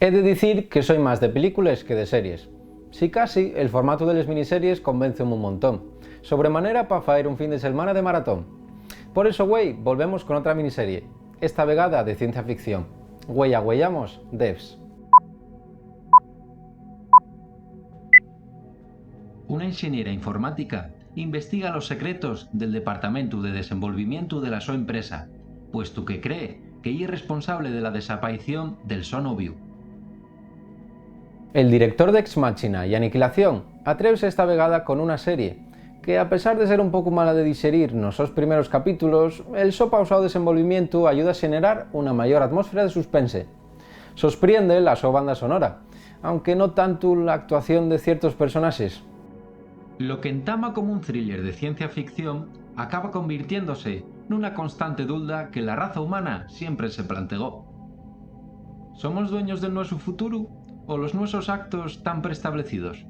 He de dicir que soy más de películas que de series. Si casi, el formato de las miniseries convence un montón, sobremanera para faer un fin de semana de maratón. Por eso, güey, volvemos con otra miniserie, esta vegada de ciencia ficción. Güey, agüellamos Devs. Una ingeniera informática investiga los secretos del Departamento de Desenvolvimiento de la súa empresa, puesto que cree que ella es responsable de la desaparición del so novio. El director de Ex Machina y Aniquilación atrévese esta vegada con una serie que, a pesar de ser un pouco mala de digerir nos sos primeros capítulos, el so pausado desenvolvimiento ayuda a xenerar unha maior atmósfera de suspense. Sorprende la so banda sonora, aunque no tanto la actuación de ciertos personaxes. Lo que entama como un thriller de ciencia ficción acaba convirtiéndose nunha constante dulda que la raza humana siempre se planteó. ¿Somos dueños del nuestro futuro o los nuestros actos tan preestablecidos?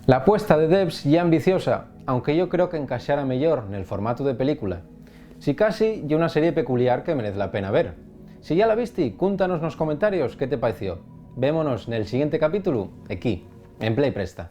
La apuesta de Devs ya ambiciosa, aunque yo creo que encaixara mellor nel formato de película. Si casi, ya una serie peculiar que merece la pena ver. Si ya la viste, cúntanos nos comentarios qué te pareció. Vémonos nel siguiente capítulo, aquí, en Play Presta.